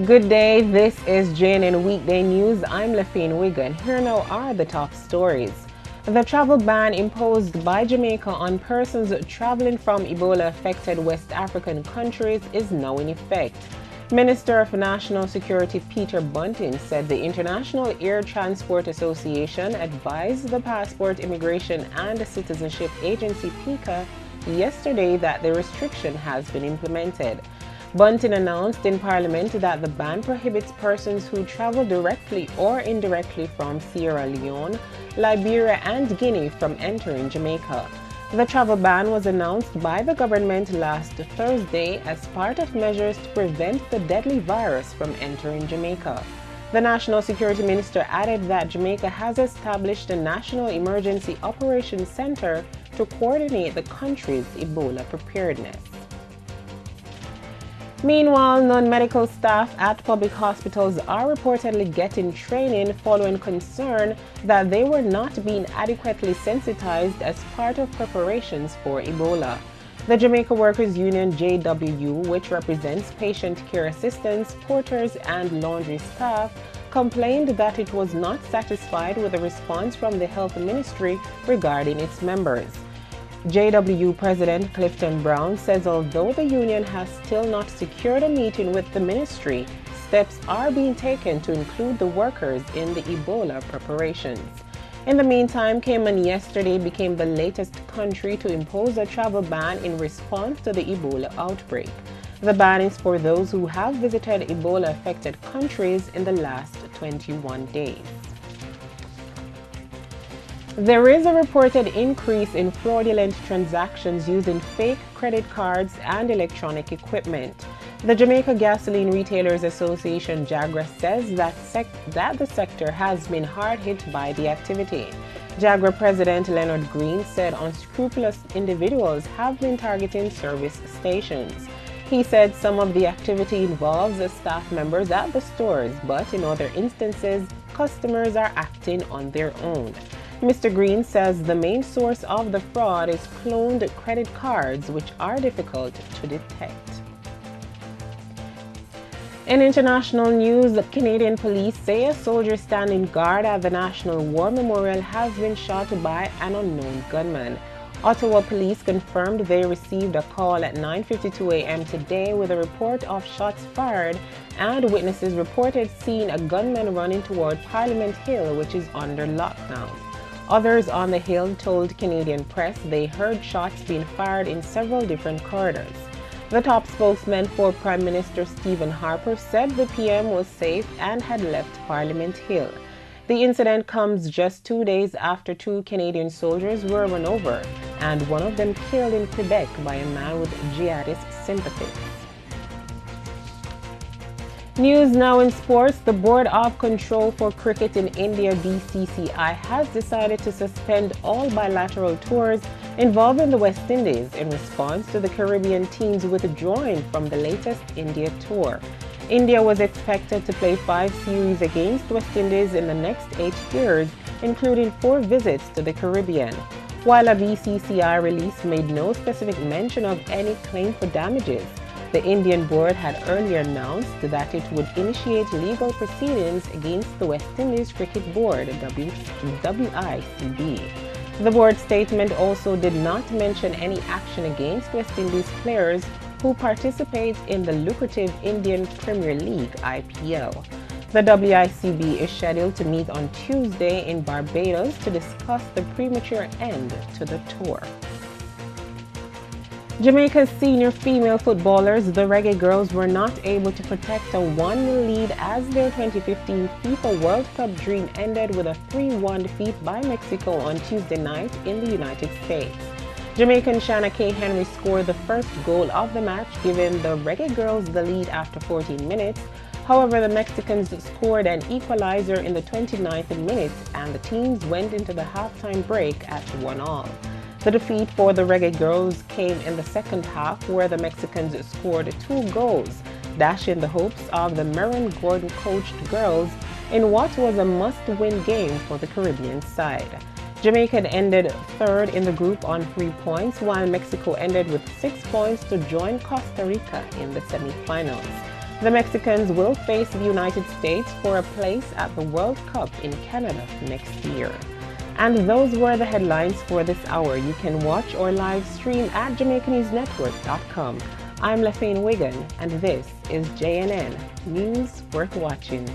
Good day, this is JNN Weekday News. I'm Lafine Wigan. Here now are the top stories. The travel ban imposed by Jamaica on persons traveling from Ebola-affected West African countries is now in effect. Minister of National Security Peter Bunting said the International Air Transport Association advised the Passport, Immigration and Citizenship Agency PICA yesterday that the restriction has been implemented. Bunting announced in Parliament that the ban prohibits persons who travel directly or indirectly from Sierra Leone, Liberia and Guinea from entering Jamaica. The travel ban was announced by the government last Thursday as part of measures to prevent the deadly virus from entering Jamaica. The National Security Minister added that Jamaica has established a National Emergency Operations Center to coordinate the country's Ebola preparedness. Meanwhile, non-medical staff at public hospitals are reportedly getting training following concern that they were not being adequately sensitized as part of preparations for Ebola. The Jamaica Workers Union JWU, which represents patient care assistants, porters and laundry staff, complained that it was not satisfied with the response from the Health Ministry regarding its members. JWU President Clifton Brown says although the union has still not secured a meeting with the ministry, steps are being taken to include the workers in the Ebola preparations. In the meantime, Cayman yesterday became the latest country to impose a travel ban in response to the Ebola outbreak. The ban is for those who have visited Ebola-affected countries in the last 21 days. There is a reported increase in fraudulent transactions using fake credit cards and electronic equipment. The Jamaica Gasoline Retailers Association JAGRA says that the sector has been hard hit by the activity. JAGRA President Leonard Green said unscrupulous individuals have been targeting service stations. He said some of the activity involves staff members at the stores, but in other instances, customers are acting on their own. Mr. Green says the main source of the fraud is cloned credit cards, which are difficult to detect. In international news, Canadian police say a soldier standing guard at the National War Memorial has been shot by an unknown gunman. Ottawa police confirmed they received a call at 9:52 a.m. today with a report of shots fired, and witnesses reported seeing a gunman running toward Parliament Hill, which is under lockdown. Others on the hill told Canadian press they heard shots being fired in several different corridors. The top spokesman for Prime Minister Stephen Harper said the PM was safe and had left Parliament Hill. The incident comes just 2 days after 2 Canadian soldiers were run over and one of them killed in Quebec by a man with jihadist sympathies. News now in sports. The Board of Control for Cricket in India, BCCI, has decided to suspend all bilateral tours involving the West Indies in response to the Caribbean teams withdrawing from the latest India tour. India was expected to play 5 series against West Indies in the next 8 years, including 4 visits to the Caribbean. While a BCCI release made no specific mention of any claim for damages, the Indian board had earlier announced that it would initiate legal proceedings against the West Indies Cricket Board, WICB. The board statement also did not mention any action against West Indies players who participate in the lucrative Indian Premier League IPL. The WICB is scheduled to meet on Tuesday in Barbados to discuss the premature end to the tour. Jamaica's senior female footballers, the Reggae Girls, were not able to protect a 1-0 lead as their 2015 FIFA World Cup dream ended with a 3-1 defeat by Mexico on Tuesday night in the United States. Jamaican Shanna K. Henry scored the first goal of the match, giving the Reggae Girls the lead after 14 minutes. However, the Mexicans scored an equalizer in the 29th minute and the teams went into the halftime break at 1-1. The defeat for the Reggae Girls came in the second half, where the Mexicans scored 2 goals, dashing the hopes of the Merron Gordon-coached girls in what was a must-win game for the Caribbean side. Jamaica ended third in the group on 3 points, while Mexico ended with 6 points to join Costa Rica in the semifinals. The Mexicans will face the United States for a place at the World Cup in Canada next year. And those were the headlines for this hour. You can watch or live stream at JamaicaNewsNetwork.com. I'm Lafayne Wigan, and this is JNN News Worth Watching.